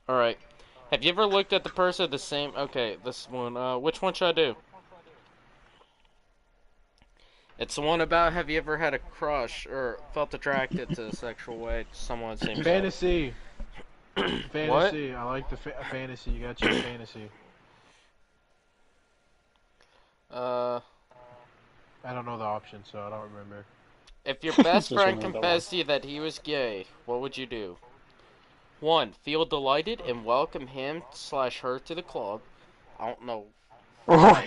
Alright. Have you ever looked at the person the same... Okay, this one. Which one should I do? It's the one about have you ever had a crush or felt attracted to a sexual way to someone of the same Fantasy. Fantasy. What? I like the fantasy. You gotta choose fantasy. I don't know the option, so I don't remember. If your best friend confessed to you that he was gay, what would you do? 1. Feel delighted and welcome him/her to the club. I don't know.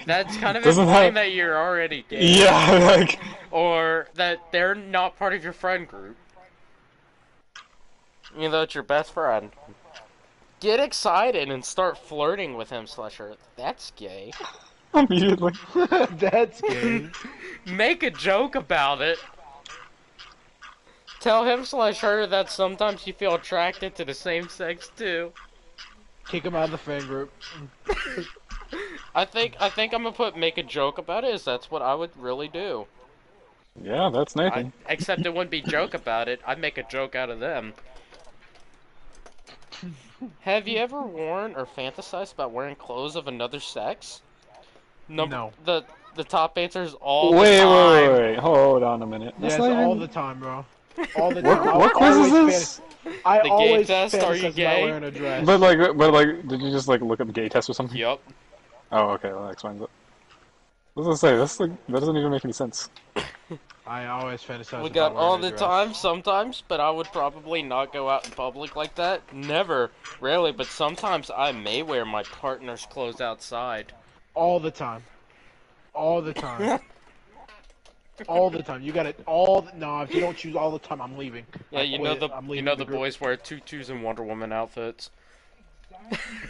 That's kind of implying that you're already gay. Yeah, like... Or that they're not part of your friend group. Even though it's your best friend. Get excited and start flirting with him/her. That's gay. Immediately. That's gay. Make a joke about it. Tell him/her that sometimes you feel attracted to the same sex too. Kick him out of the friend group. I think I'm gonna put make a joke about it, as that's what I would really do. Yeah, that's Nathan. Except it wouldn't be joke about it. I'd make a joke out of them. Have you ever worn or fantasized about wearing clothes of another sex? No. The top answer is all the time. Wait. Hold on a minute. Yes, all the time, bro. All the time. What quiz is this? I the always gay test, are you gay? wearing a dress. But like, did you just like look at the gay test or something? Yup. Oh, okay, well, that explains it. What was I say? That's like, that doesn't even make any sense. I always fantasize. We got all the time, sometimes, but I would probably not go out in public like that. Never, rarely, but sometimes I may wear my partner's clothes outside. All the time. All the time. All the time. You got it. No, if you don't choose all the time, I'm leaving. Yeah, you know the boys wear tutus and Wonder Woman outfits.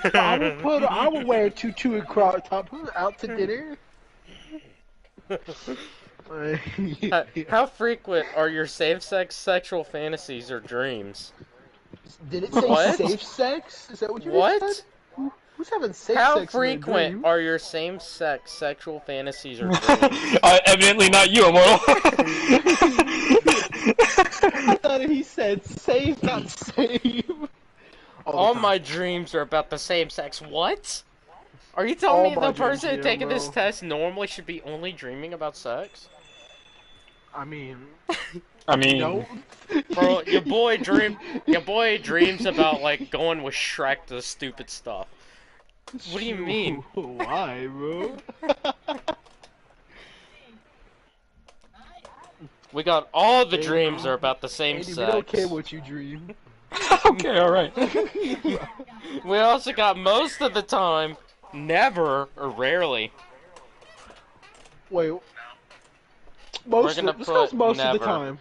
I would wear a tutu and crop top out to dinner. How frequent are your safe-sex sexual fantasies or dreams? Did it say What? safe sex? Is that what you What? just said? Who's having safe How sex? frequent are your same-sex sexual fantasies or dreams? Evidently not you, Immortal. I thought he said safe, not safe. All my dreams are about the same sex. What? Are you telling me the person taking this test normally should be only dreaming about sex? I mean, no. Bro, your boy dreams about like going with Shrek to stupid stuff. What do you mean? Why, bro? We got all the dreams are about the same Andy, sex. we don't care what you dream. Okay, alright. We also got most of the time, never or rarely. Wait. Most of the time.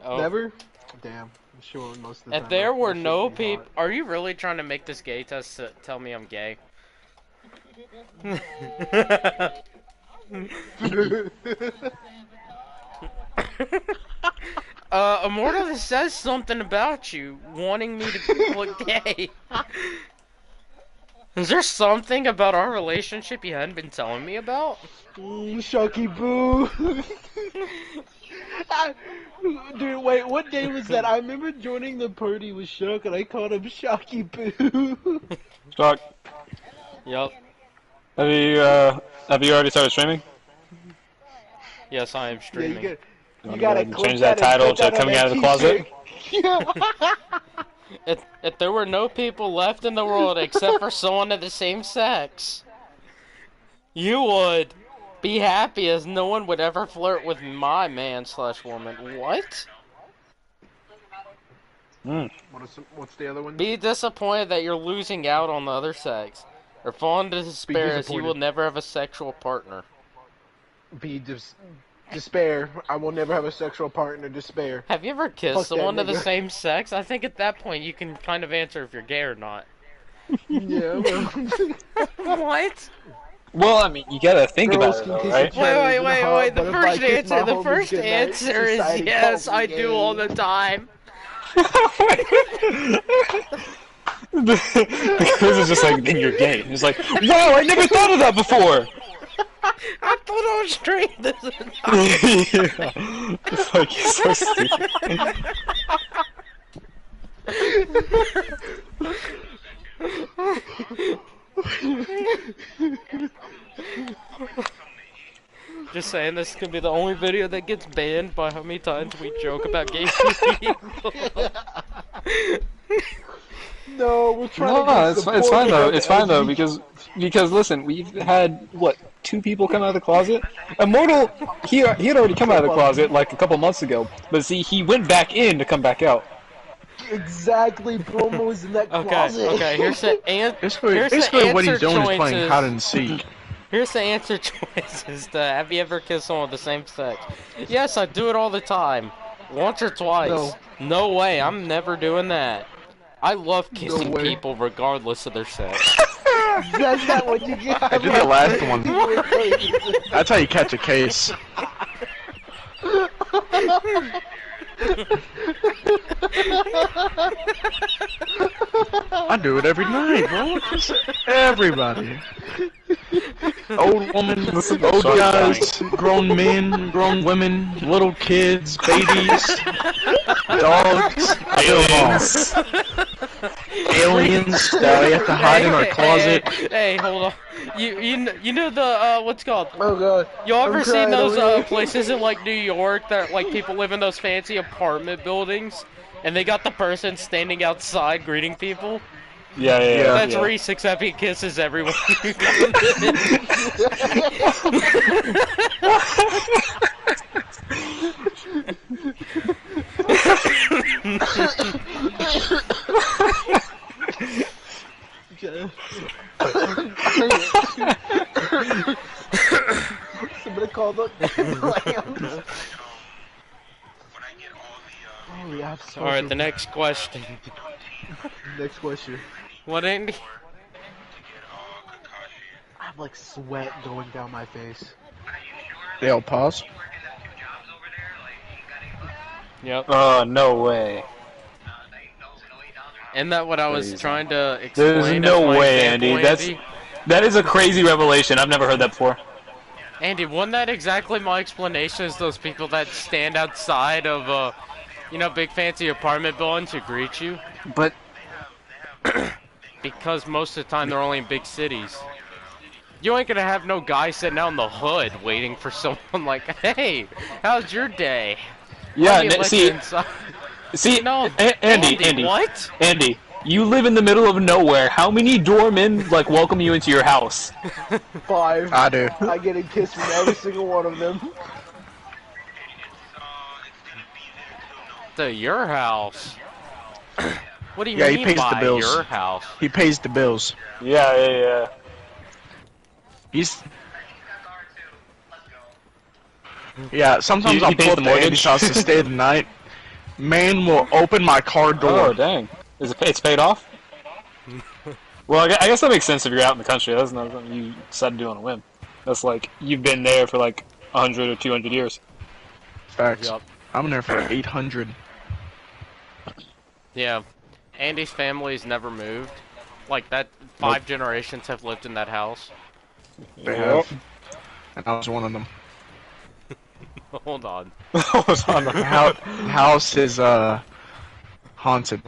Oh. Never? Damn. I'm sure most of the time. If there were no people... Are you really trying to make this gay test to tell me I'm gay? Immortal says something about you, wanting me to look gay. Is there something about our relationship you hadn't been telling me about? Shocky Boo. Dude, wait, what day was that? I remember joining the party with Shock and I called him Shocky Boo. Shock. Yup. Have you already started streaming? Yes, I am streaming. Yeah, you gotta change that title to Coming Out of the Closet. If there were no people left in the world except for someone of the same sex, you would be happy as no one would ever flirt with my man/woman. What? What's the other one? Be disappointed that you're losing out on the other sex, or fall into despair as you will never have a sexual partner. Despair. I will never have a sexual partner. Despair. Have you ever kissed someone of the same sex? I think at that point you can kind of answer if you're gay or not. Yeah. What? Well, I mean, you gotta think about it, though, right? Wait. The first answer is yes, I do all the time. The quiz is just like, then you're gay. It's like, wow, I never thought of that before! I thought I was straight this Yeah. It's like, you're so stupid. Just saying, this is gonna be the only video that gets banned by how many times we joke about gay people. No, we're trying to No, get it's support fine though. from It's fine though LGBT. because listen, we've had what 2 people come out of the closet. Immortal, he had already come out of the closet like a couple months ago, but see, he went back in to come back out. Exactly, Bromo's in that closet. Okay, here's the Basically, what answer he's doing is playing choices. hide and seek. Here's the answer choices to have you ever kissed someone of the same sex? Yes, I do it all the time. Once or twice. No way, I'm never doing that. I love kissing way. people regardless of their sex. That's not what you got. I did the last one. That's how you catch a case. I do it every night, bro. Everybody. Old women, old guys, grown men, grown women, little kids, babies, dogs, aliens. Aliens that we have to hide in our closet. Hey, hold on. You know the what's it called? Oh god. You ever I'm seen crying those over here. places in like New York that like people live in those fancy apartment buildings, and they got the person standing outside greeting people? Yeah. That's Reese, except he kisses everyone. Somebody call the ambulance. Oh, yeah, Alright, the next question. Next question. What, Andy? I have like sweat going down my face. They'll pause. Yep. No way. Isn't that what I was Crazy. trying to explain? There's as no my way, example, Andy. That is a crazy revelation. I've never heard that before. Andy, wasn't that exactly my explanation as those people that stand outside of, big fancy apartment buildings to greet you? But Because most of the time they're only in big cities. You ain't gonna have no guy sitting out in the hood waiting for someone like, hey, how's your day? yeah, Let me let you inside." No, Andy, what? Andy, you live in the middle of nowhere. How many doormen like welcome you into your house? 5. I do. I get a kiss from every single one of them. To your house. What do you Yeah, mean he pays by the bills. your house? He pays the bills. Yeah. He's. Yeah, sometimes He I'll pays pull the up to mortgage? Andy's house to stay the night. Man will open my car door. Oh dang, it's paid off? Well, I guess that makes sense if you're out in the country. That's not something you decide to do on a whim. That's like you've been there for like 100 or 200 years. Facts. Yup. I'm there for 800. Yeah. Andy's family's never moved. Like that, 5 generations have lived in that house. They have. And I was one of them. Hold on. The house is haunted.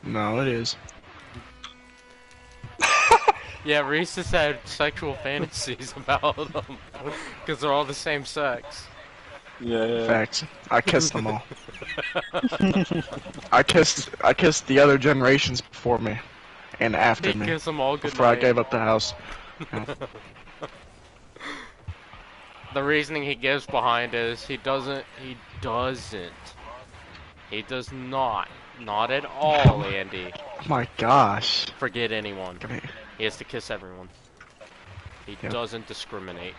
No, it is. Yeah, Reese has had sexual fantasies about them. Because they're all the same sex. Yeah. Facts. I kissed them all. I kissed the other generations before me and after He me gives them all good before I night. gave up the house. The reasoning he gives behind is he does not at all, Andy, Oh my gosh. forget anyone. Come here. He has to kiss everyone. He Yep. doesn't discriminate.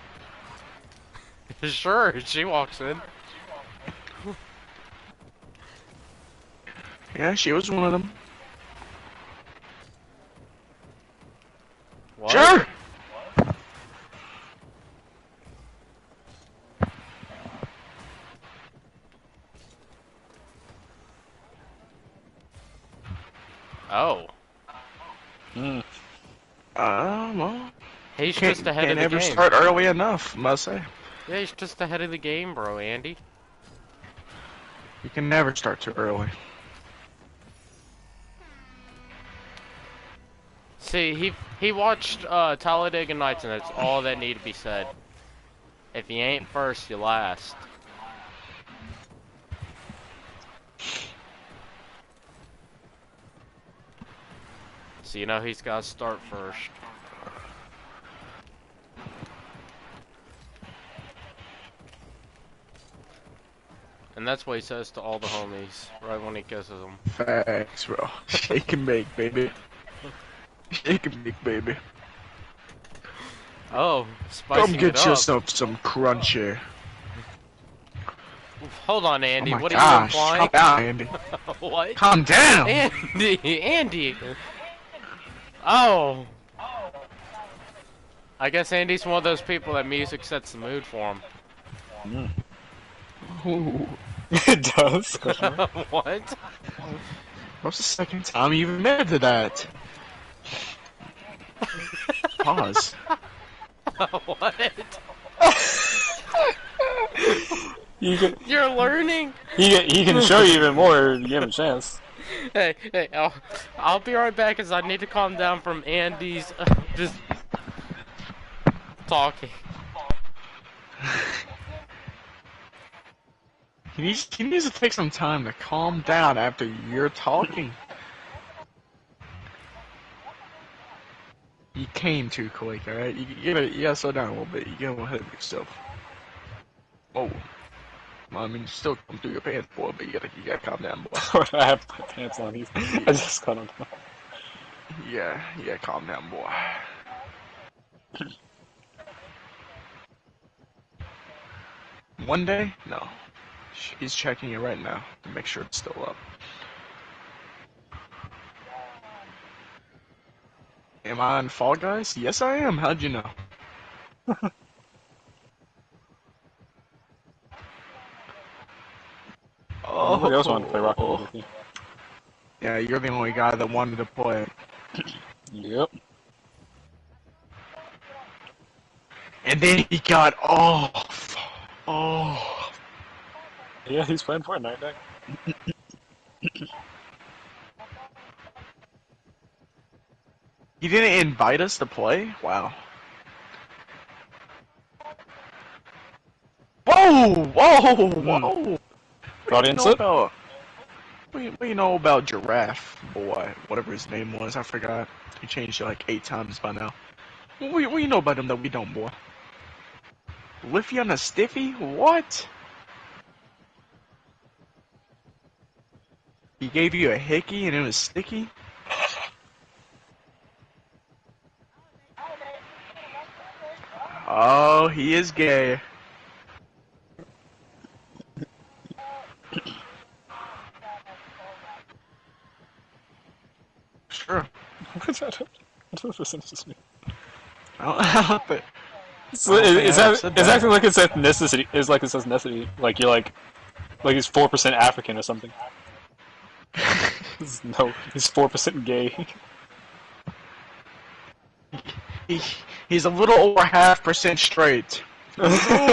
Sure, she walks in. Yeah, she was one of them. What? Sure. Oh. Well, He's can't, just ahead can't of the ever game. start early enough, must say. Yeah, he's just ahead of the game, bro, Andy. You can never start too early. See, he watched Talladega Nights, and that's all that need to be said. If you ain't first, you last. So you know he's got to start first. And that's what he says to all the homies, right when he kisses them. Facts, bro. Shake and bake, baby. Shake and bake, baby. Oh, spicing Come get it up. yourself some crunchy. Hold on, Andy. Oh my what gosh, are you implying? calm down, Andy. What? Calm down! Andy! Oh! I guess Andy's one of those people that music sets the mood for him. Ooh. It does. What? What's the second time you even admitted to that? Pause. What? You're learning? He can show you even more if you give him a chance. Hey, I'll be right back as I need to calm down from Andy's just talking. He needs to take some time to calm down after you're talking. You came too quick, alright? You gotta slow down a little bit. You get ahead of yourself. Oh. Well, I mean, you still come through your pants, boy, but you gotta calm down, boy. I have my pants on. I just cut them down. Yeah, calm down, boy. One day? No. He's checking it right now to make sure it's still up. Am I on Fall Guys? Yes, I am. How'd you know? Nobody else wanted to play Rocket League with you. Yeah, you're the only guy that wanted to play. Yep. And then he got off. Oh. Yeah, he's playing Fortnite now. He didn't invite us to play? Wow. Whoa! Whoa! Whoa! Audience it? What do you know about Giraffe Boy? Whatever his name was, I forgot. He changed it like 8 times by now. What do you know about him that we don't, boy? Liffy on a stiffy? What? He gave you a hickey and it was sticky? Oh, he is gay. Sure. What does this interests me? I don't think It's acting like it's ethnicity. It's like it's ethnicity. Like you're like he's 4% African or something. No, he's 4% gay. He's a little over 0.5% straight.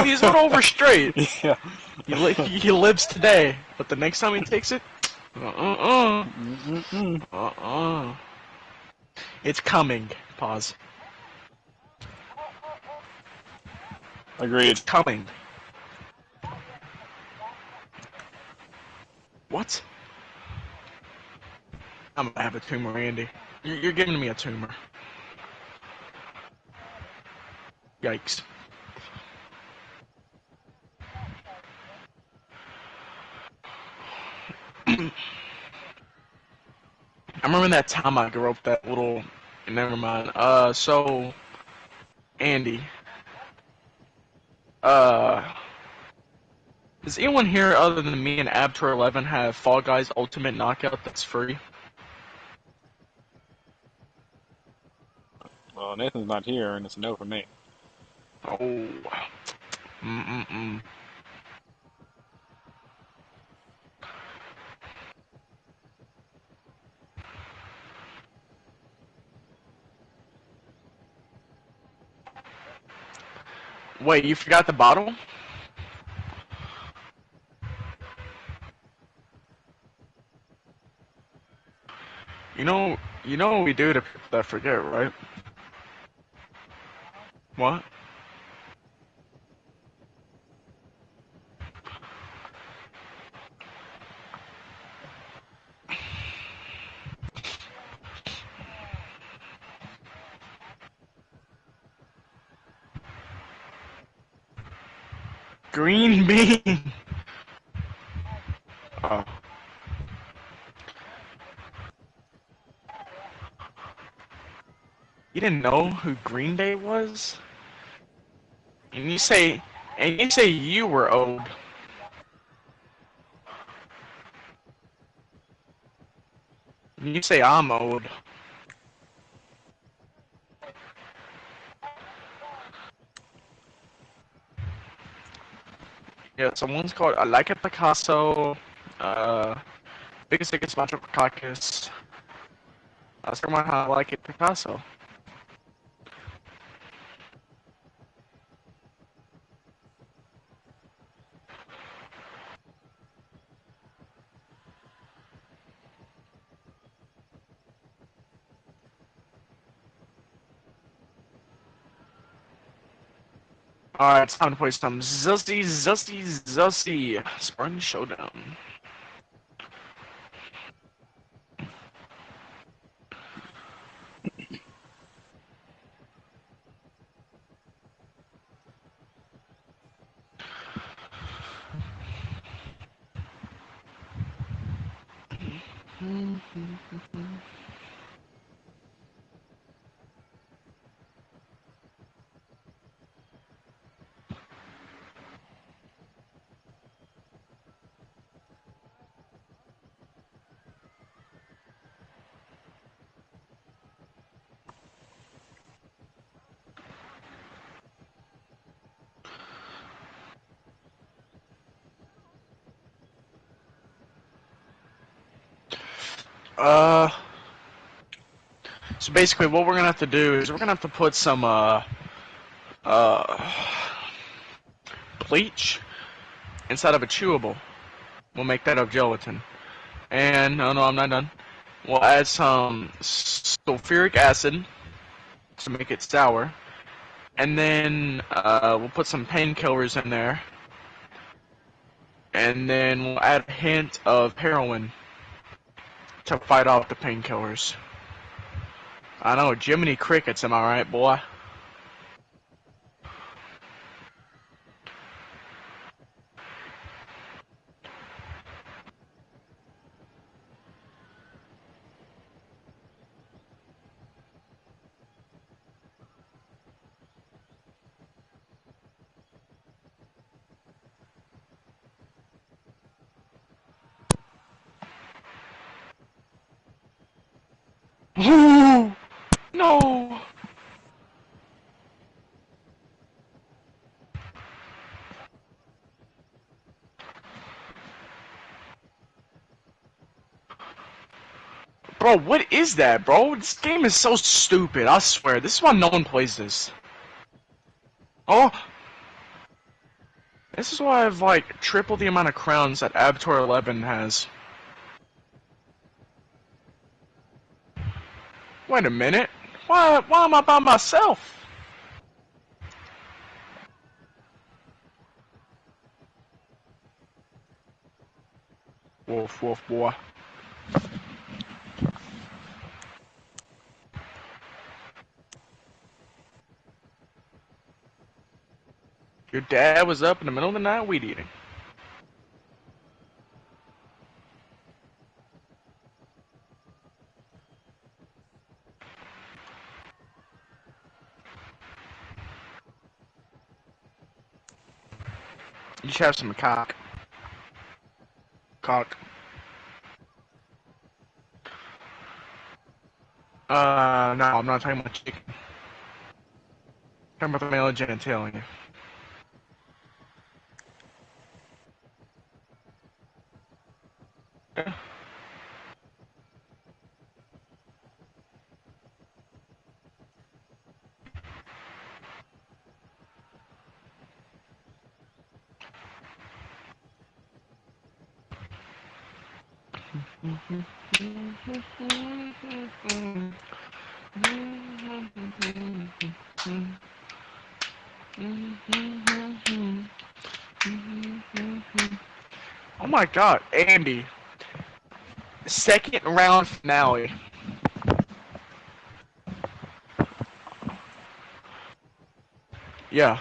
He's a little over straight. Yeah. He lives today, but the next time he takes it, it's coming. Pause. Agreed. It's coming. What? I'm gonna have a tumor, Andy. You're giving me a tumor. Yikes. I remember that time I grew up that little... Never mind. So... Andy. Does anyone here other than me and Abtor11 have Fall Guys Ultimate Knockout that's free? Well, Nathan's not here, and it's a no for me. Oh. Wait, you forgot the bottle? You know what we do to people that forget, right? What? Green bean. Oh. You didn't know who Green Day was? And you say you were old. And you say I'm old. Yeah, so one's called I Like It Picasso, Biggest Biggest Machopakakis. I was talking about how I like it Picasso. Alright, it's time to play some Zussy Spartan Showdown. Uh, so basically what we're gonna have to do is we're gonna have to put some, uh, bleach inside of a chewable. We'll make that of gelatin. And, no, I'm not done. We'll add some sulfuric acid to make it sour. And then, we'll put some painkillers in there. And then we'll add a hint of heroin to fight off the painkillers. I know, Jiminy Crickets, am I right, boy? No! Bro, what is that, bro? This game is so stupid, I swear. This is why no one plays this. Oh! This is why I have, like, triple the amount of crowns that Abtor 11 has. Wait a minute. Why am I by myself? Wolf, wolf, boy. Your dad was up in the middle of the night weed eating. You should have some cock. Cock. No, I'm not talking about chicken. I'm talking about the male genitalia. Yeah. Oh my god, Andy. Second round finale. Yeah.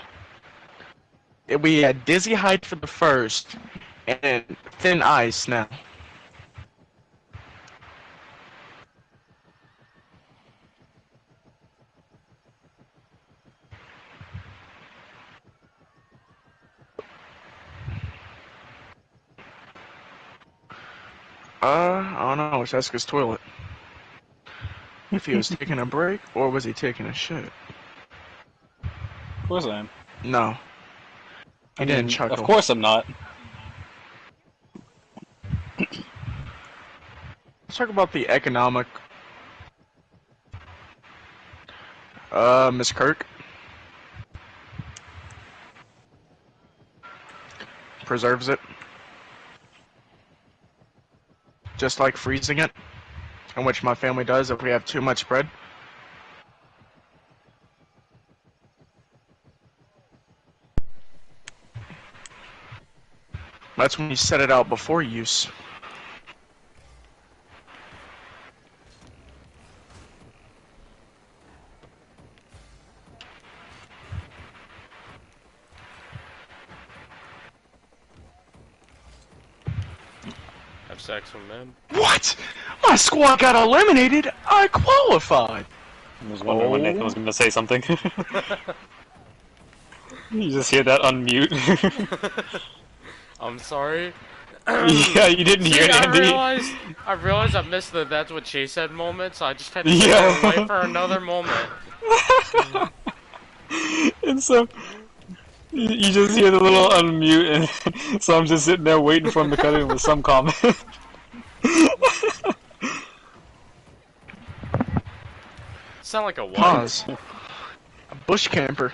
We had dizzy height for the first, and thin ice now. I don't know. It's Jessica's toilet. If he was taking a break, or was he taking a shit? Of course I am. No. He didn't chuckle. Of course I'm not. Let's talk about the economic. Miss Kirk. Preserves it. Just like freezing it, in which my family does if we have too much bread. That's when you set it out before use. Have sex with men. What? My squad got eliminated. I qualified. I was wondering when Nathan was going to say something. You just hear that unmute. I'm sorry. Yeah, you didn't hear it, Andy. I realized I missed the "that's what she said" moment, so I just had to wait for another moment. And so you just hear the little unmute, and so I'm just sitting there waiting for him to cut in with some comment. Sound like a what? Pause. A bush camper.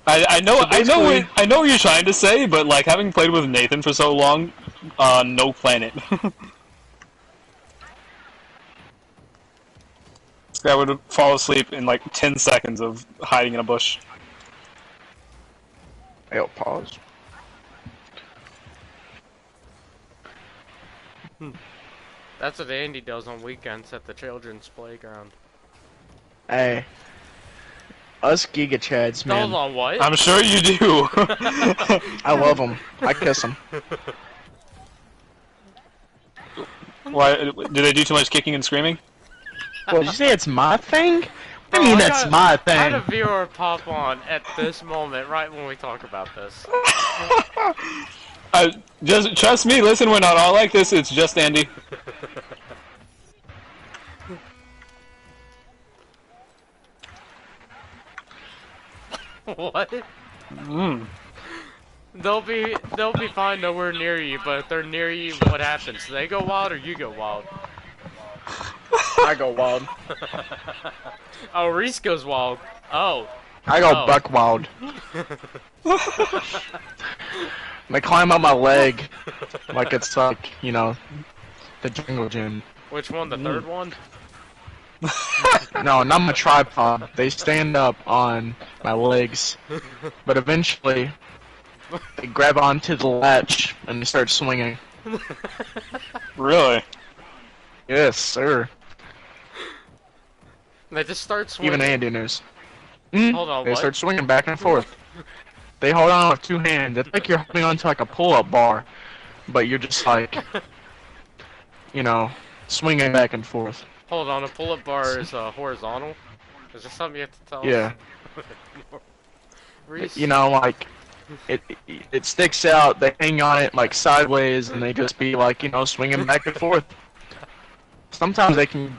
I know what you're trying to say, but like having played with Nathan for so long, no planet. This guy would fall asleep in like 10 seconds of hiding in a bush. I'll pause. That's what Andy does on weekends at the children's playground. Hey. Us Giga Chads, man. Hold on, what? I'm sure you do. I love them. I kiss them. Why? Do they do too much kicking and screaming? Well, did you say it's my thing? I mean, that's my I had a thing. viewer pop on at this moment, right when we talk about this. Just trust me. Listen, we're not all like this. It's just Andy. What? They'll be fine nowhere near you, but if they're near you, what happens? They go wild or you go wild? I go wild. Oh, Reese goes wild. Oh. I go buck wild. They climb up my leg like it's like, you know, the jungle gym. Which one? The third one? No, not my tripod. They stand up on my legs. But eventually, they grab onto the latch and they start swinging. Really? Yes, sir. They just start swinging. Even Andy knows. Hold on, They what? start swinging back and forth. They hold on with two hands. It's like you're holding on to like a pull-up bar, but you're just like, you know, swinging back and forth. Hold on, a pull-up bar is horizontal? Is there something you have to tell Yeah. us? Reese? You know, like, it sticks out, they hang on it like sideways, and they just be like, you know, swinging back and forth. Sometimes they can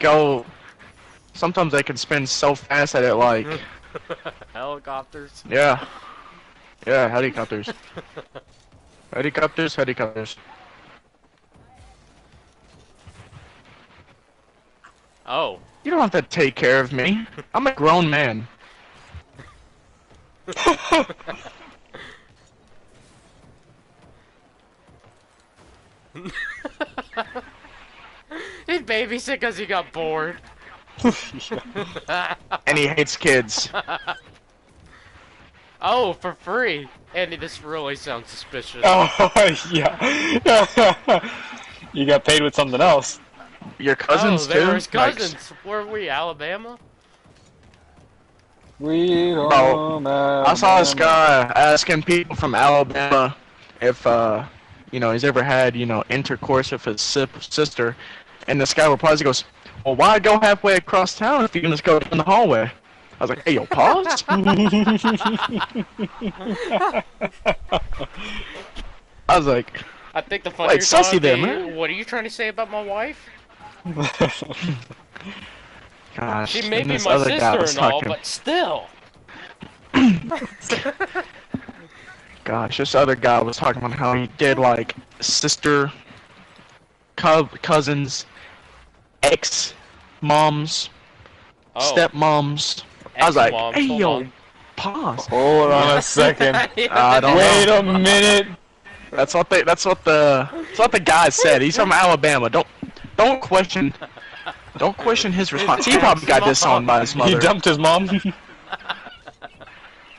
spin so fast that it like... Helicopters? Yeah. Yeah, helicopters. Helicopters. Oh. You don't have to take care of me. I'm a grown man. He'd babysit because he got bored. And he hates kids. Oh, for free. Andy, this really sounds suspicious. Oh, yeah. You got paid with something else. Your cousins, oh, they too? were his cousins. Where were we, Alabama? I saw this guy asking people from Alabama if, you know, he's ever had, you know, intercourse with his sister. And this guy replies, he goes, well, why go halfway across town if you can just go down the hallway? I was like, hey, yo, pause? I was like, I think the funnier sussy would there, be, man. what are you trying to say about my wife? Gosh, She may and be this my other guy was sister and all, talking- but still. Gosh, this other guy was talking about how he did, like, sister, cousins, ex-moms, stepmoms. I was like, Ex-moms, hey, hold yo, on. pause. Hold on a second. I don't Wait know. a minute. That's what the guy said. He's from Alabama. Don't question his response. He probably got disowned by his He mother. dumped his mom.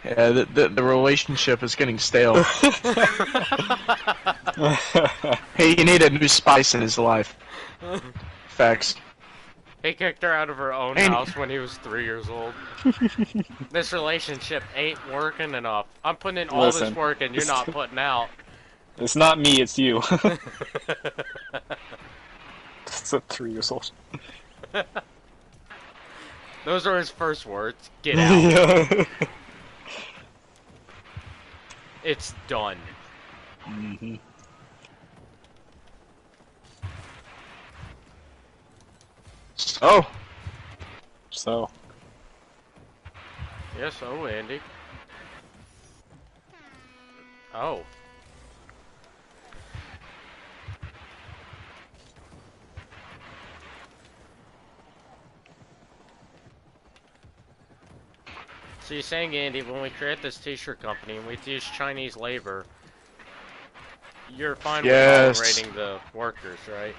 Yeah, the relationship is getting stale. He needed new spice in his life. Facts. He kicked her out of her own And- house when he was 3 years old. This relationship ain't working enough. I'm putting in all Listen. this work and you're not putting out. It's not me, it's you. It's a 3 years old. Those are his first words. Get out. Yeah. It's done. Mm-hmm. So. Yes, oh, Andy. Oh. So you're saying, Andy, when we create this t-shirt company and we use Chinese labor, you're fine Yes. with tolerating the workers, right?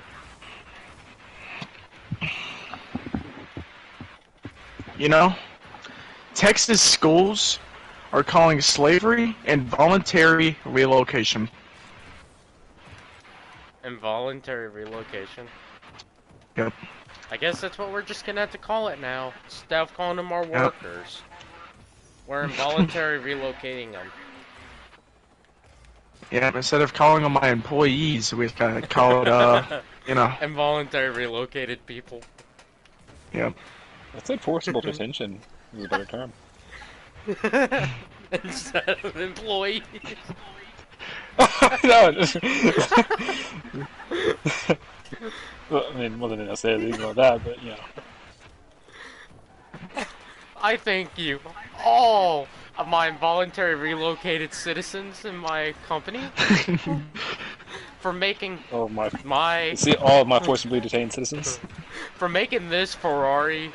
You know, Texas schools are calling slavery involuntary relocation. Involuntary relocation. Yep. I guess that's what we're just gonna have to call it now. Instead of calling them our workers. We're involuntary relocating them. Yeah, instead of calling them my employees, we gotta call it, you know. Involuntary relocated people. Yep. I said forcible detention is a better term. Instead of employees. No, well, I mean, wasn't necessarily anything about that, but you know. I thank you, all of my involuntary relocated citizens in my company, for making Oh my! my See all of my forcibly detained citizens. for making this Ferrari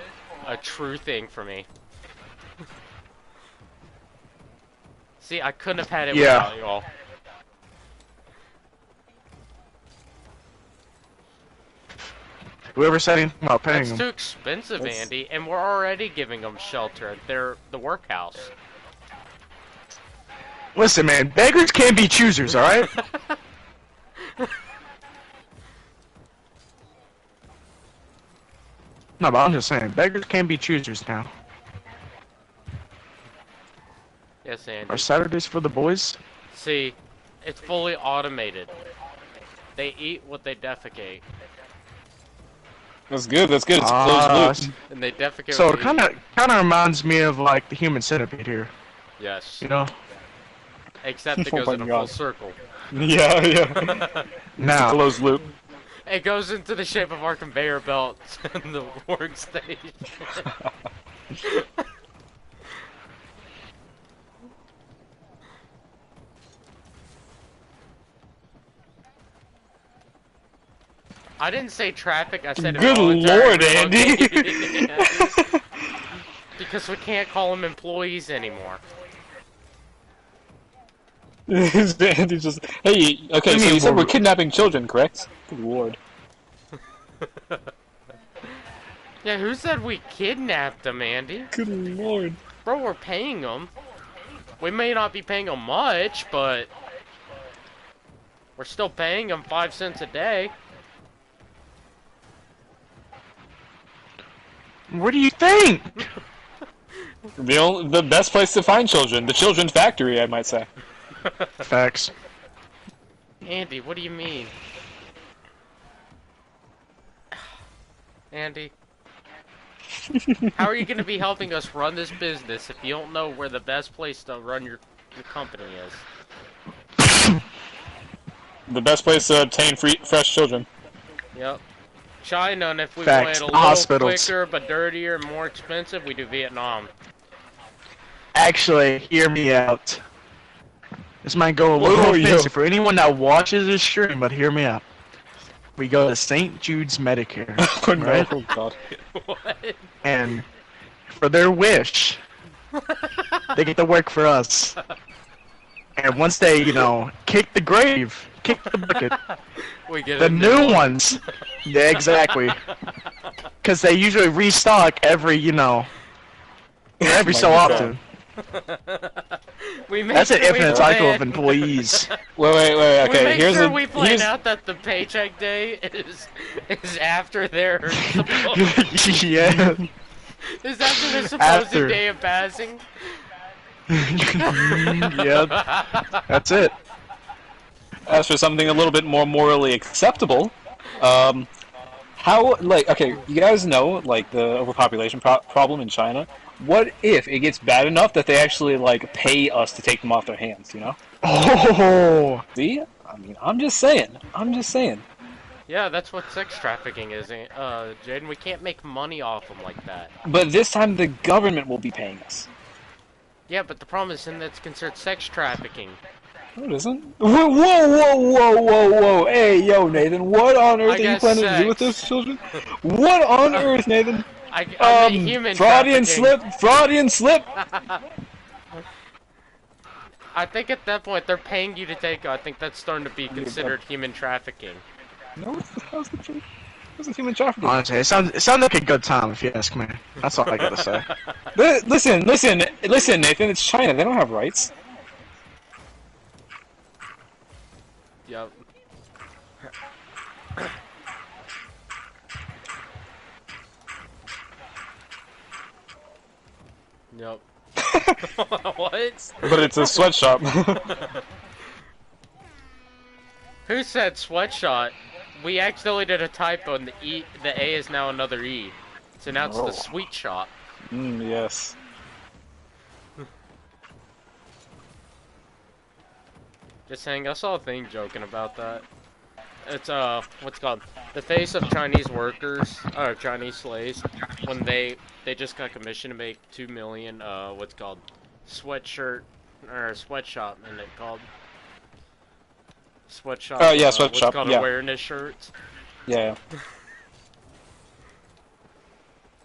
a true thing for me. See, I couldn't have had it without you all. Whoever said anything about paying That's them. too expensive, That's- Andy, and we're already giving them shelter at the workhouse. Listen, man, beggars can't be choosers, alright? No, but I'm just saying, beggars can't be choosers now. Yes, Andy. Are Saturdays for the boys? See, it's fully automated. They eat what they defecate, That's good. That's good. It's a closed loop. and they defecate. So what it they kind eat. of reminds me of like the human centipede here, Yes. you know? Except it Oh goes my in a full God. circle. Yeah, yeah. It's a Now, closed loop. It goes into the shape of our conveyor belt in the workstation. I didn't say traffic, I said Good involuntary Lord, Andy. relocation. Because we can't call them employees anymore. Andy's just, hey, okay, so you said we're kidnapping children, correct? Good Lord. Yeah, who said we kidnapped them, Andy? Good lord. Bro, we're paying them. We may not be paying them much, but we're still paying them 5 cents a day. What do you think? The best place to find children, the children's factory, I might say. Facts. Andy, what do you mean? Andy, how are you going to be helping us run this business if you don't know where the best place to run your company is? The best place to obtain fresh children. Yep. China, and if we Facts. went a little Hospitals. quicker, but dirtier, and more expensive, we do Vietnam. Actually, hear me out. This might go a little Whoa, offensive yo. for anyone that watches this stream, but hear me out. We go to St. Jude's Medicare, Oh no, right? oh god. What? And for their wish, they get to work for us. And once they, kick the grave, kick the bucket, We get the a new ones, yeah, exactly. Because they usually restock every so God. often. We make That's an sure we infinite cycle of plan- employees. Wait, We okay, make here's sure a we plan here's out that the paycheck day is after their Yeah. is after the supposed After. day of passing. Yep. That's it. as for something a little bit more morally acceptable, okay, you guys know, like, the overpopulation problem in China? What if it gets bad enough that they actually, like, pay us to take them off their hands, you know? Oh. See? I mean, I'm just saying. Yeah, that's what sex trafficking is, Jaden. We can't make money off them like that. But this time the government will be paying us. Yeah, but the problem is then that's considered sex trafficking. No, it isn't. Whoa! Hey, yo, Nathan, what on earth are you guess planning to do with sex. those children? What on earth, Nathan? I mean human Freudian trafficking. slip, Freudian slip! I think at that point they're paying you to take. I think that's starting to be considered human trafficking. No, how's the truth? How's the human trafficking? Honestly, it sounds like a good time if you ask me. That's all I gotta say. Listen, Nathan, it's China. They don't have rights. Yep. Yep. What? But it's a sweatshop. Who said sweatshop? We accidentally did a typo and the A is now another E. So now it's Oh. the sweet shop. Yes. Just saying, I saw a thing joking about that. It's what's it called? The face of Chinese workers, or Chinese slaves, when they just got commissioned to make 2 million, what's it called? Sweatshirt, or sweatshop, and it called? Sweatshop. Oh, yeah, What's sweatshop, it called? yeah. Awareness shirts. Yeah.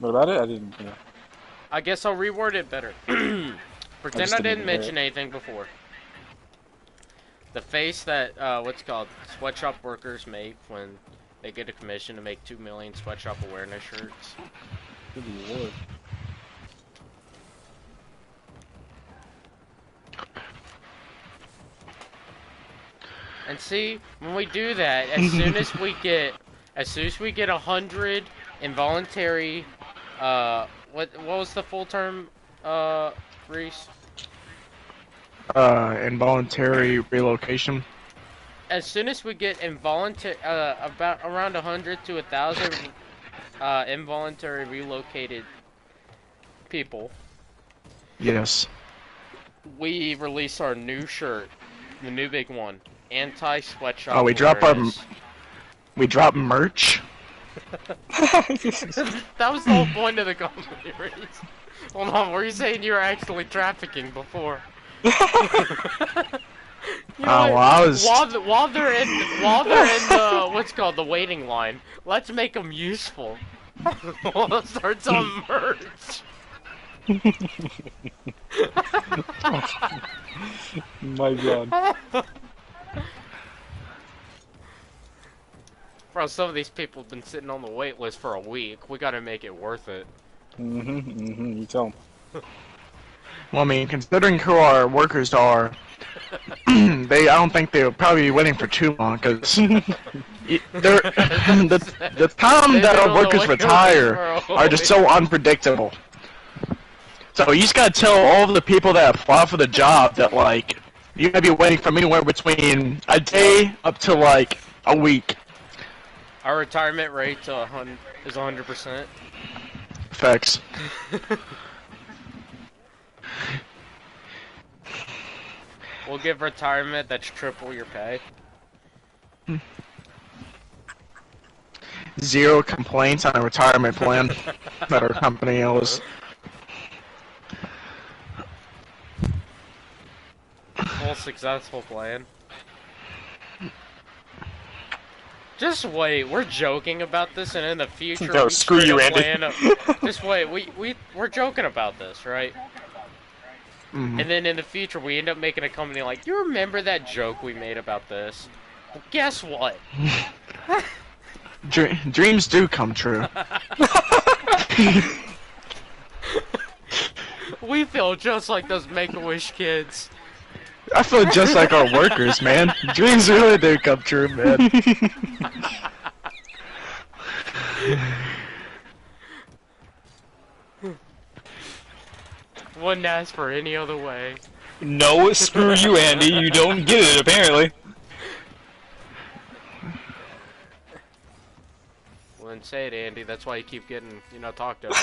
What about it? I didn't. Yeah. I guess I'll reword it better. Pretend just I didn't didn't hear mention it. anything before. The face that, what's it called? Sweatshop workers make when they get a commission to make 2 million sweatshop awareness shirts. Good lord. And see, when we do that, as soon as we get 100 involuntary, what was the full term, Reese? Involuntary relocation. As soon as we get involuntary, about around 100 to 1,000, involuntary relocated people, Yes. we release our new shirt, the new big one, anti-sweatshop. Oh, we drop our awareness. we drop merch. That was the whole point of the comedy, Reese. Hold on, were you saying you were actually trafficking before? You know Oh, what? well, I was. While they're in the what's called the waiting line, let's make them useful. We'll start some merch. My god. Bro, some of these people have been sitting on the wait list for a week. We gotta make it worth it. You tell them. Well, I mean, considering who our workers are, I don't think they'll probably be waiting for too long, because the time They've that been our on the workers wait list retire for a are just week. so unpredictable. So you just gotta tell all the people that apply for the job that, like, you might be waiting from anywhere between a day up to, like, a week. Our retirement rate is 100%. Facts. We'll give retirement that's triple your pay. Zero complaints on a retirement plan that our company owes. Full successful plan. Just wait, we're joking about this, and in the future No, we screw you, straight up Andy. plan. Just wait, we're joking about this, right? Mm-hmm. And then in the future we end up making a company like, you remember that joke we made about this? Well, guess what? Dreams do come true. We feel just like those Make-A-Wish kids. I feel just like our workers, man. Dreams really do come true, man. Wouldn't ask for any other way. No, screw you, Andy. You don't get it, apparently. Wouldn't say it, Andy. That's why you keep getting, talked over.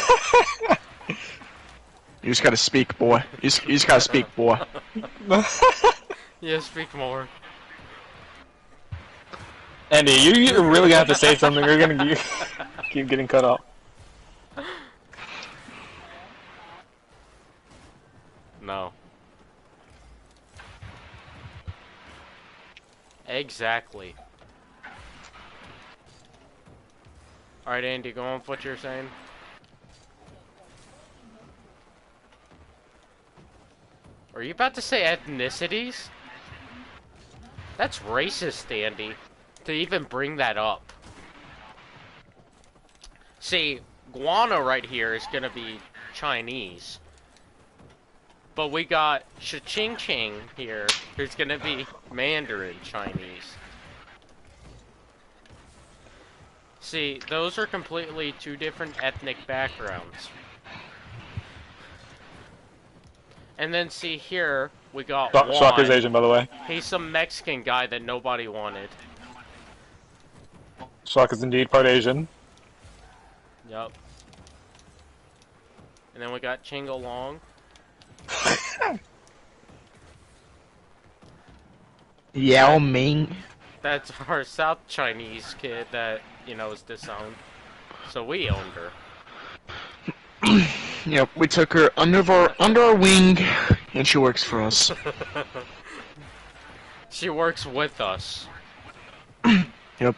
You just gotta speak, boy. You just gotta speak, boy. Yeah, speak more. Andy, you really gonna have to say something. You're gonna keep getting cut off. No. Exactly. Alright, Andy, go on with what you're saying. Are you about to say ethnicities? That's racist, Andy, to even bring that up. See, Guano right here is gonna be Chinese. But we got Cha-Ching Ching here, who's gonna be Mandarin Chinese. See, those are completely two different ethnic backgrounds. And then see here, we got Shocker's Juan. Asian, by the way. He's some Mexican guy that nobody wanted. Shocker's indeed part Asian. Yup. And then we got Chingalong. Yao Ming. That's our South Chinese kid that, is disowned. So we owned her. Yep, we took her under our wing, and she works for us. She works with us. Yep.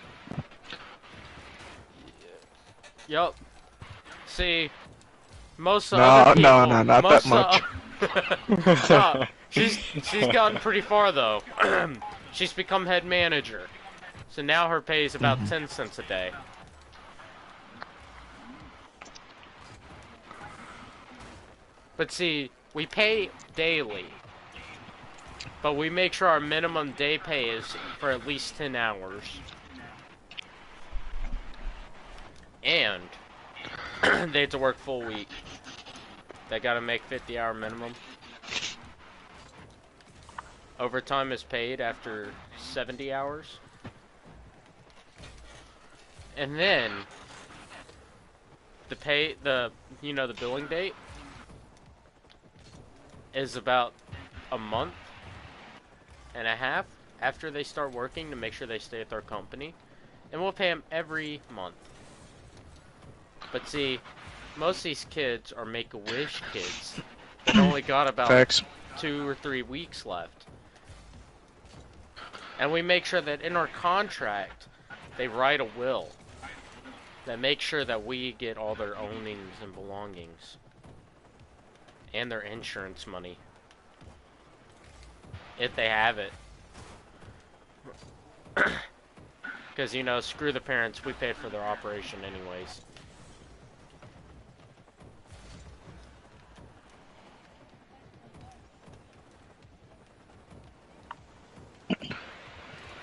Yup. See, most of other people... No, not that much. No, she's gotten pretty far, though. She's become head manager. So now her pay is about 10 cents a day. But see, we pay daily. But we make sure our minimum day pay is for at least 10 hours. And they have to work full week. They gotta make 50-hour minimum. Overtime is paid after 70 hours. And then the billing date is about a month and a half after they start working to make sure they stay at their company. And we'll pay them every month. But see, most of these kids are Make-A-Wish kids. They only got about Facts. 2 or 3 weeks left. And we make sure that in our contract, they write a will that makes sure that we get all their ownings and belongings. And their insurance money. If they have it. Because, you know, screw the parents, we paid for their operation anyways.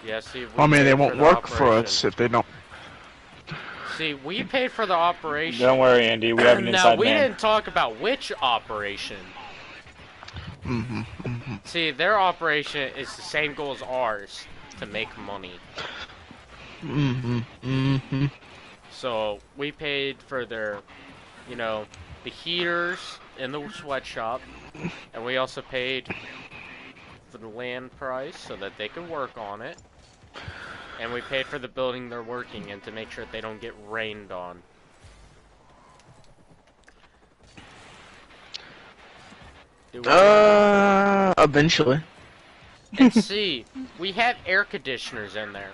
Yeah, see, I mean, they won't work for us if they don't. See, we paid for the operation. Don't worry, Andy. We have an inside Now, we man. didn't talk about which operation. See, their operation is the same goal as ours, to make money. So, we paid for their, you know, the heaters in the sweatshop, and we also paid for the land price so that they could work on it. And we paid for the building they're working in to make sure that they don't get rained on. Eventually. And see, we have air conditioners in there,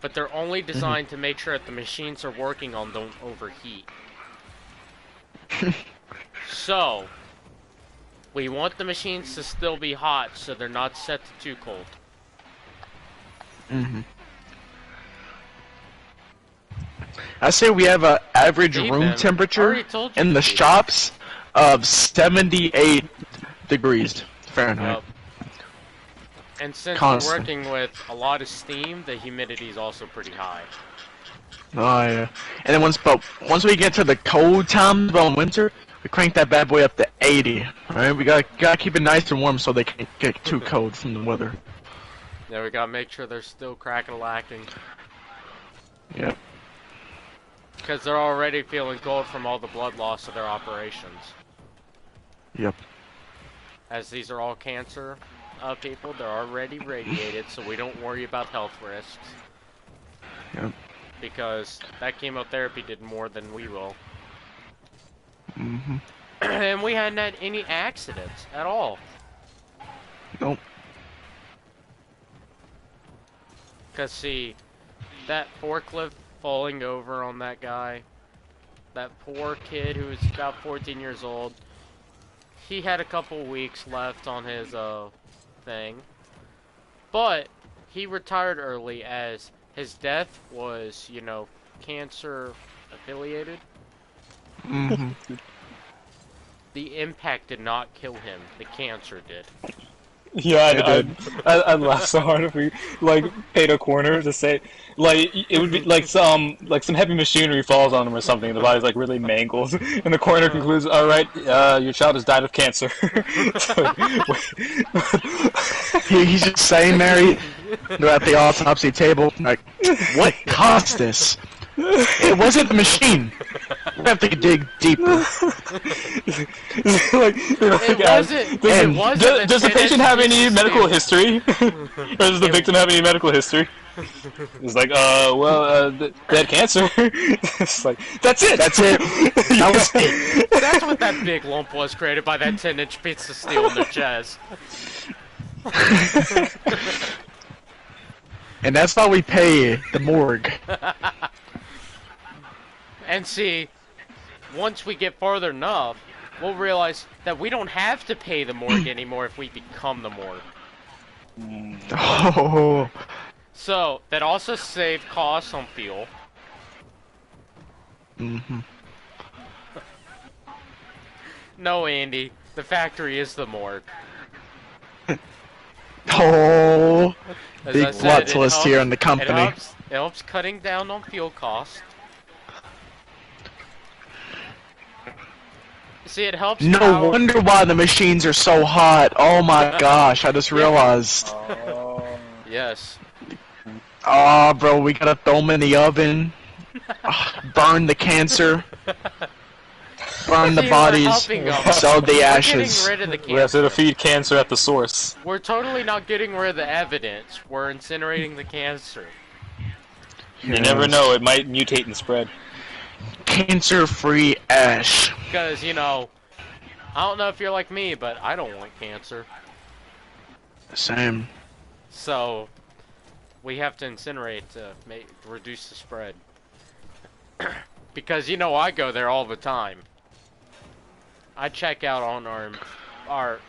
but they're only designed to make sure that the machines are working on don't overheat. So, we want the machines to still be hot so they're not set to too cold. I say we have an average room temperature in the shops of 78 degrees Fahrenheit. Yep. And since we're working with a lot of steam, the humidity is also pretty high. Oh yeah. And then once we get to the cold times about winter, we crank that bad boy up to 80. Alright, we gotta keep it nice and warm so they can't get too cold from the weather. Yeah, we gotta make sure they're still crack-a-lacking. Yep. Because they're already feeling cold from all the blood loss of their operations. Yep. As these are all cancer people, they're already radiated, so we don't worry about health risks. Yep. Because that chemotherapy did more than we will. And we hadn't had any accidents at all. Nope. Because, see, that forklift falling over on that guy, that poor kid who was about 14 years old, he had a couple weeks left on his thing, but he retired early as his death was, you know, cancer affiliated. The impact did not kill him, the cancer did. Yeah, I'd laugh so hard if we like paid a corner to say, like, it would be like some heavy machinery falls on him or something. The body's like really mangled, and the coroner concludes, "All right, your child has died of cancer." He's just saying there, they're at the autopsy table, like, what caused this? It wasn't the machine. We have to dig deeper. Does the patient have any medical history? Or does the victim have any medical history? It's like, they had cancer. It's like, that's it! That's it! That was it! That's what that big lump was created by that 10-inch piece of steel in their chest. And that's why we pay the morgue. And see, once we get farther enough, we'll realize that we don't have to pay the morgue anymore if we become the morgue. Oh. So, that also saved costs on fuel. No, Andy, the factory is the morgue. Oh. As big plot twist here in the company. It helps cutting down on fuel costs. See, it helps. No wonder why the machines are so hot. Oh my gosh, I just realized. Yes. Oh, bro, we gotta throw them in the oven. Burn the cancer. Burn the bodies. Sell the ashes. We have to defeat cancer at the source. We're totally not getting rid of the evidence. We're incinerating the cancer. You never know, it might mutate and spread. Cancer-free ash. Because, you know, I don't know if you're like me, but I don't want cancer. Same. So, we have to incinerate to reduce the spread. Because, you know, I go there all the time. I check out on our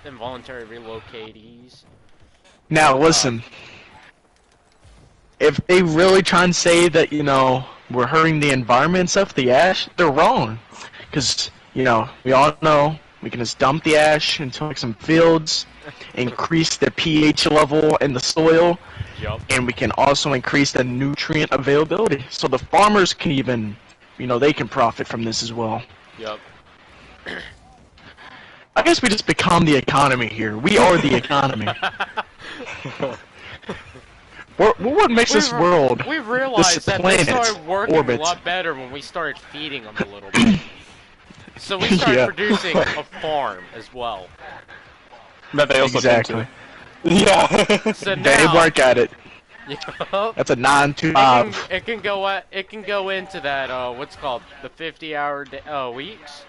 involuntary relocatees. Now, listen. if they really try and say that, we're hurting the environment and stuff, the ash, they're wrong. Because, we all know we can just dump the ash into like some fields, increase the pH level in the soil, Yup. and we can also increase the nutrient availability. So the farmers can even, they can profit from this as well. Yup. I guess we just become the economy here. We are the economy. What makes this world, We this realized that they planet, started working orbit? a lot better when we started feeding them a little bit. So we started Yeah. producing a farm as well. That they also Exactly. Yeah. So They now, work at it. Yup. That's a 9 to 5. It can go into that what's called the 50-hour weeks.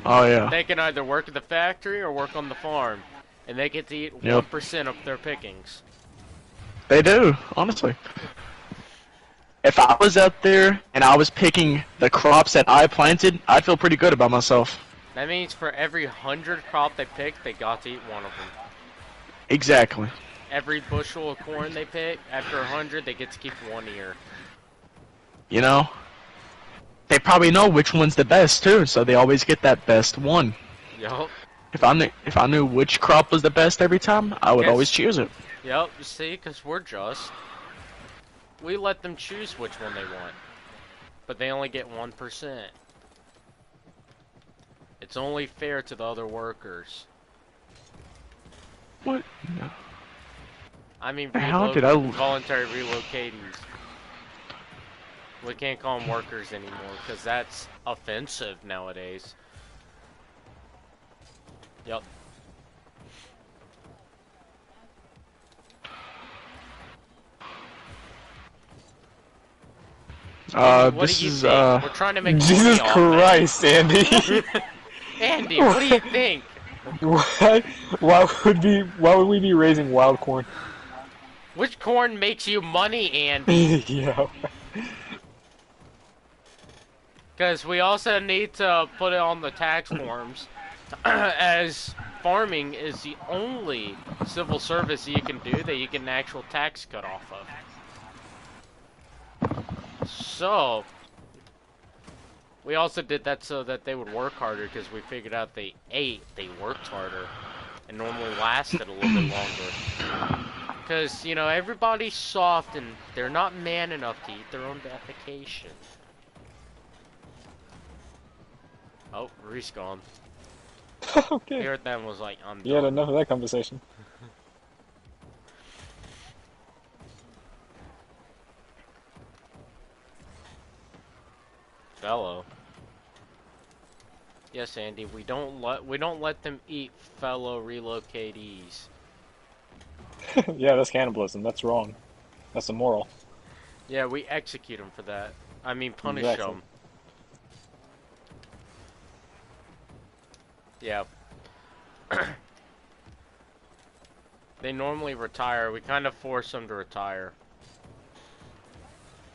Oh yeah. They can either work at the factory or work on the farm, and they get to eat Yep. 1% of their pickings. They do, honestly. If I was out there and I was picking the crops that I planted, I'd feel pretty good about myself. That means for every 100 crop they pick, they got to eat one of them. Exactly. Every bushel of corn they pick, after 100, they get to keep one ear. They probably know which one's the best too, so they always get that best one. Yup. If I knew which crop was the best every time, I would Yes. always choose it. Yup, you see, because we're just. We let them choose which one they want. But they only get 1%. It's only fair to the other workers. What? No. I mean, How did I- voluntary relocatees. We can't call them workers anymore, because that's offensive nowadays. Yup. What This do you is, think? We're trying to make Jesus money off Christ, Andy. it. Andy, what do you think? Why would we be raising wild corn? Which corn makes you money, Andy? Yeah. Because we also need to put it on the tax forms, as farming is the only civil service you can do that you get an actual tax cut off of. So, we also did that so that they would work harder, because we figured out they worked harder, and normally lasted a little bit longer. Because, everybody's soft, and they're not man enough to eat their own defecation. Oh, Reese gone. Okay. Here then was like, I'm You had done. enough of that conversation. Fellow. Yes, Andy, we don't let them eat fellow relocatees. Yeah, that's cannibalism. That's wrong. That's immoral. Yeah, we execute them for that. I mean, punish Exactly. them. Yeah. They normally retire. We kind of force them to retire.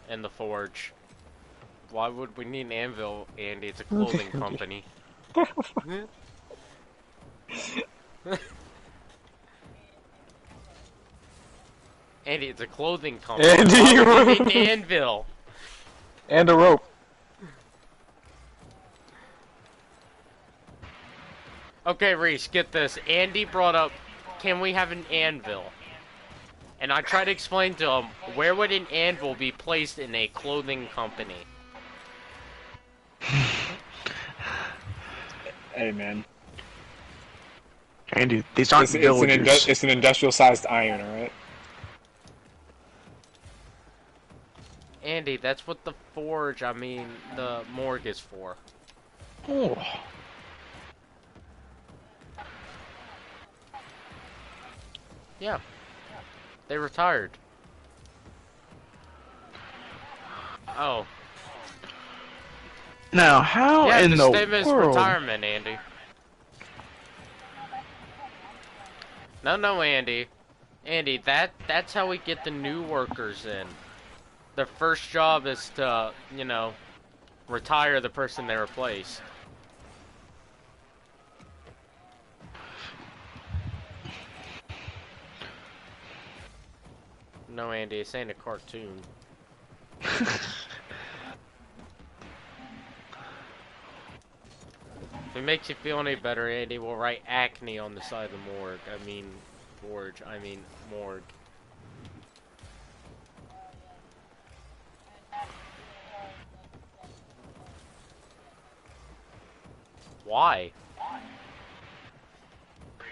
In the forge. Why would we need an anvil, Andy? It's a clothing company. Andy, it's a clothing company. Andy, Why would we need an anvil? And a rope. Okay, Reese, get this. Andy brought up, can we have an anvil? And I tried to explain to him, where would an anvil be placed in a clothing company? Hey, man. Andy, these aren't villagers. It's an industrial-sized iron, alright? Andy, that's what the forge, the morgue is for. Oh. Yeah. They retired. Oh. Now, how Yeah, in the the statement is world? retirement, Andy. No, Andy. Andy, that's how we get the new workers in. Their first job is to, retire the person they replace. No, Andy, this ain't a cartoon. If it makes you feel any better, Andy, we'll write acne on the side of the morgue. I mean, forge. I mean, morgue. Why?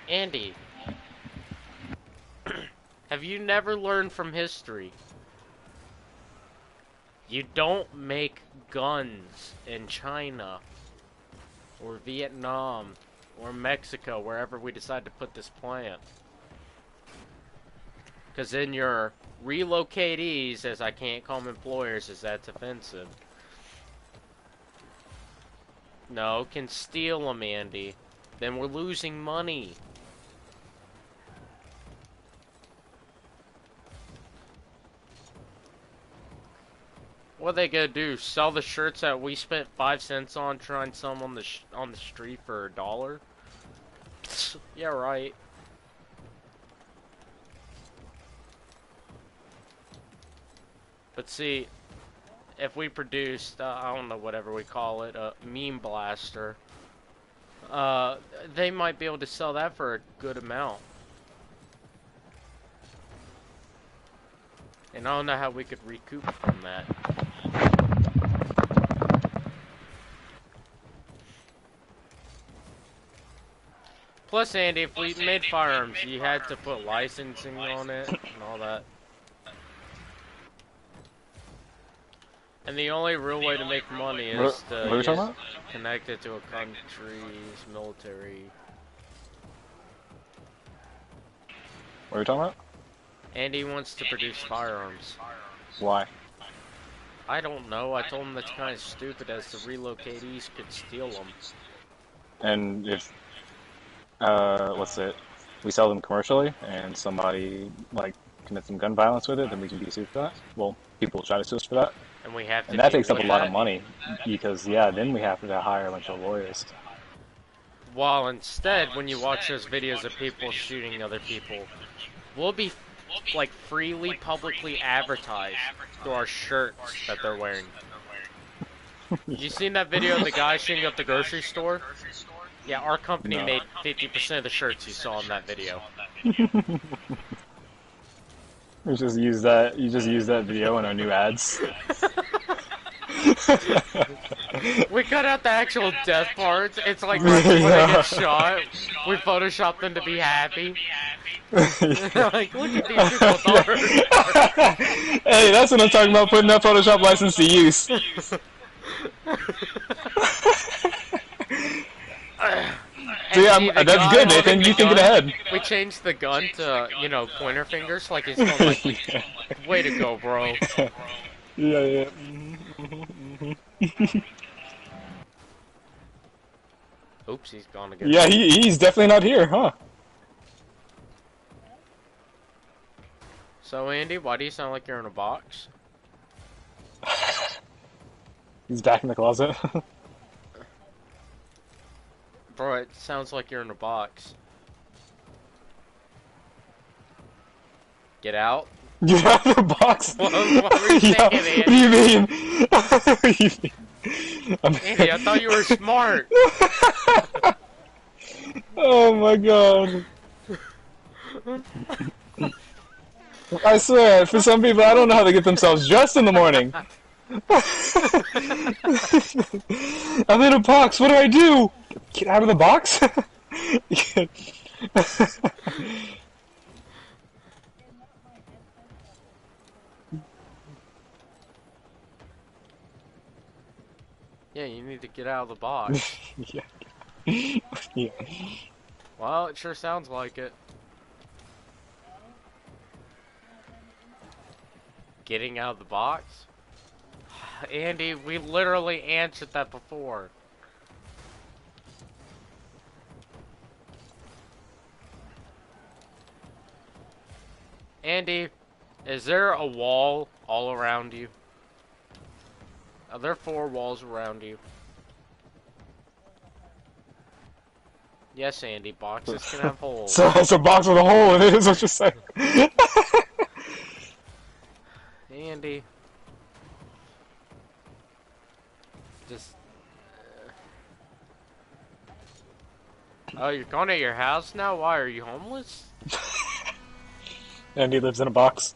Andy, have you never learned from history? You don't make guns in China, or Vietnam, or Mexico, wherever we decide to put this plant. Because then your relocatees, as I can't call them employers, as that's offensive. No, can steal them, Andy. Then we're losing money. What are they gonna do? Sell the shirts that we spent 5 cents on trying to sell them on the street for $1? Yeah, right. But see, if we produced, I don't know, whatever we call it, a meme blaster, they might be able to sell that for a good amount. And I don't know how we could recoup from that. Plus, Andy, if we made firearms, you had to put licensing on it and all that. And the only real way to make money is to connect it to a country's military. What are you talking about? Andy wants to produce firearms. Why? I don't know. I told him that's kind of stupid, as the relocatees could steal them. And if, what's it? We sell them commercially, and somebody like commits some gun violence with it, then we can be sued for that. Well, people will try to sue us for that. And we have to. And that takes up a lot of money, because yeah, then we have to hire a bunch of lawyers. While instead, when you watch those videos of people shooting other people, we'll be like freely, publicly advertised through our shirts that they're wearing. You seen that video of the guy shooting up the grocery store? Yeah, our company made 50% of the shirts you saw in that video. You just use that video in our new ads. We cut out the actual death parts. It's like right before they get shot, we Photoshop them to be happy. Like, look at these people. Hey, that's what I'm talking about, putting that Photoshop license to use. See, that's good, Nathan. You thinking ahead. We changed the gun to, you know, pointer fingers. Like, it's going like, way to go, bro. Yeah. Oops, he's gone again. Yeah, he's definitely not here, huh? So, Andy, why do you sound like you're in a box? He's back in the closet. Bro, it sounds like you're in a box. Get out. Get out of the box. What were you saying, Andy? What do you mean? What do you mean? Andy, I thought you were smart. Oh my god. I swear, for some people, I don't know how to get themselves dressed in the morning. I'm in a box, what do I do? Get out of the box? Yeah, you need to get out of the box. Yeah. Well, it sure sounds like it. Getting out of the box? Andy, we literally answered that before. Andy, is there a wall all around you? Are there 4 walls around you? Yes, Andy, boxes can have holes. So it's a box with a hole in it, is what you're saying. Andy. Just. Oh, you're going to your house now? Why? Are you homeless? And he lives in a box.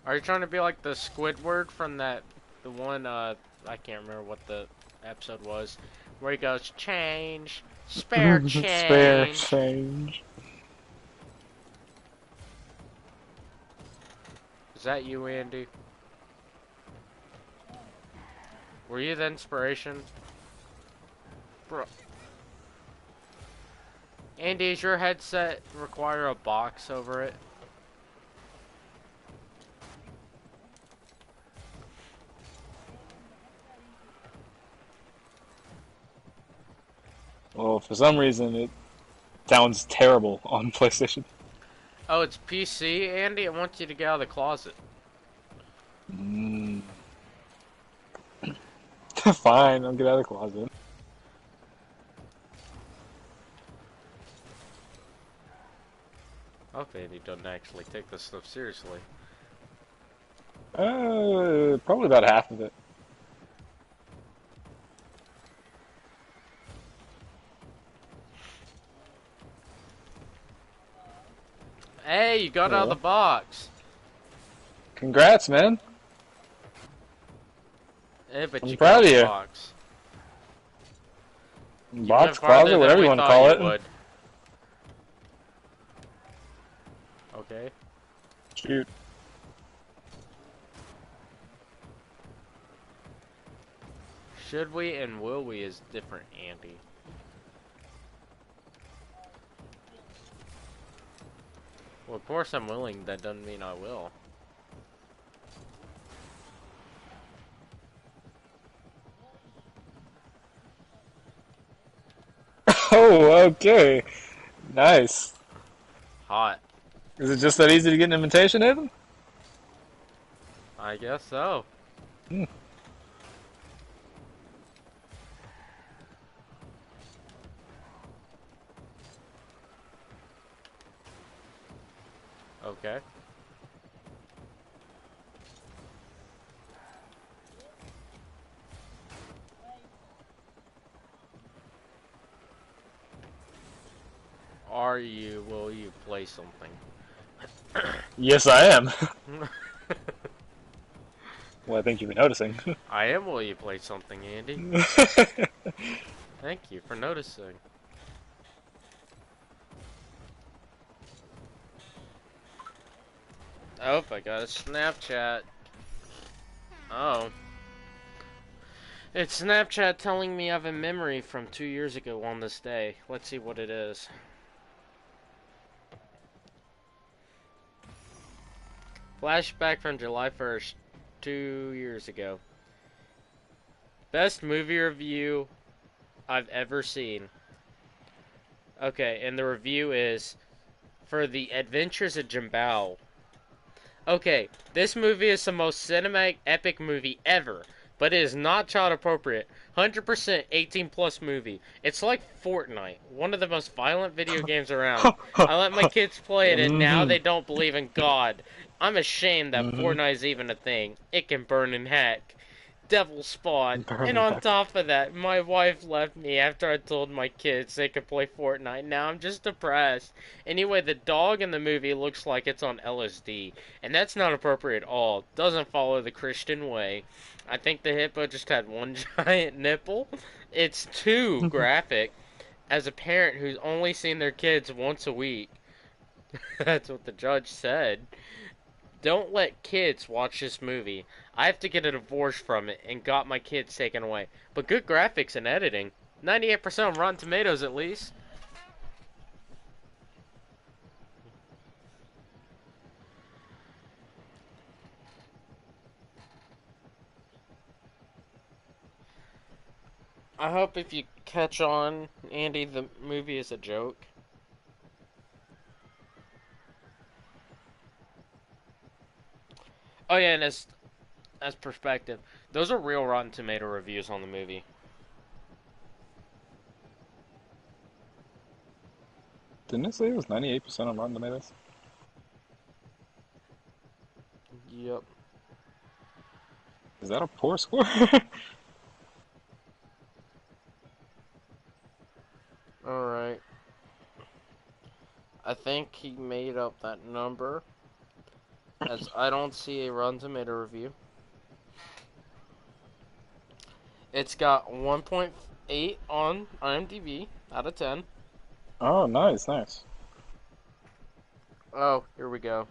Are you trying to be like the Squidward from the one, I can't remember what the episode was, where he goes, change, spare Spare change. change. Is that you, Andy? Were you the inspiration? Bro. Andy, does your headset require a box over it? Well, for some reason, it sounds terrible on PlayStation. Oh, it's PC, Andy? I want you to get out of the closet. Mm. Fine, I'll get out of the closet. I hope Andy doesn't actually take this stuff seriously. Probably about half of it. Hey, you got out of Yeah. the box. Congrats, man. Eh, but I'm you got proud out of the you. box. You went Box, farther closet, than whatever we you want to thought call you it. would. Okay. Shoot. Should we and will we is different, Andy. Well, of course I'm willing. That doesn't mean I will. Oh, okay. Nice. Hot. Is it just that easy to get an invitation, Nathan? I guess so. Hmm. Okay. Will you play something? Yes, I am. Well, I think you've been noticing. I am will you play something, Andy. Thank you for noticing. Oh, I got a Snapchat. Oh. It's Snapchat telling me I have a memory from 2 years ago on this day. Let's see what it is. Flashback from July 1st, 2 years ago. Best movie review I've ever seen. Okay, and the review is for The Adventures of Jimbao. Okay, this movie is the most cinematic epic movie ever, but it is not child appropriate. 100% 18 plus movie. It's like Fortnite, one of the most violent video games around. I let my kids play it and now Mm-hmm. they don't believe in God. I'm ashamed that Mm-hmm. Fortnite is even a thing. It can burn and hack. Devil Spawn. And Burn on back. top of that, my wife left me after I told my kids they could play Fortnite. Now I'm just depressed. Anyway, the dog in the movie looks like it's on LSD. And that's not appropriate at all. Doesn't follow the Christian way. I think the hippo just had one giant nipple. It's too graphic. As a parent who's only seen their kids once a week, that's what the judge said. Don't let kids watch this movie. I have to get a divorce from it and got my kids taken away. But good graphics and editing. 98% on Rotten Tomatoes at least. I hope if you catch on, Andy, the movie is a joke. Oh yeah, and as perspective, those are real Rotten Tomato reviews on the movie. Didn't it say it was 98% on Rotten Tomatoes? Yep. Is that a poor score? Alright. I think he made up that number, as I don't see a Rotten Tomato review. It's got 1.8 on IMDb out of 10. Oh, nice, nice. Oh, here we go.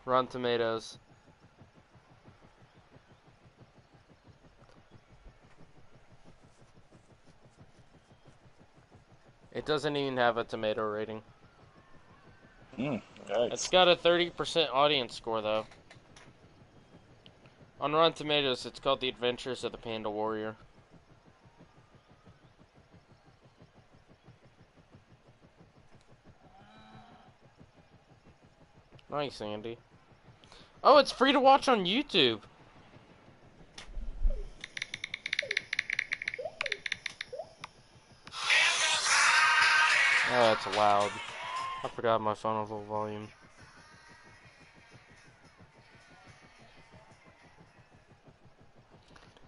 Rotten Tomatoes. It doesn't even have a tomato rating. It's Yikes. got a 30% audience score, though. On Rotten Tomatoes, it's called The Adventures of the Panda Warrior. Nice, Andy. Oh, it's free to watch on YouTube. Oh, that's loud. I forgot my phone was low volume.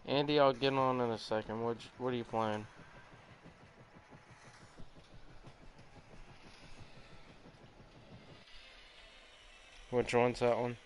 Andy, I'll get on in a second. What are you playing? Which one's that one?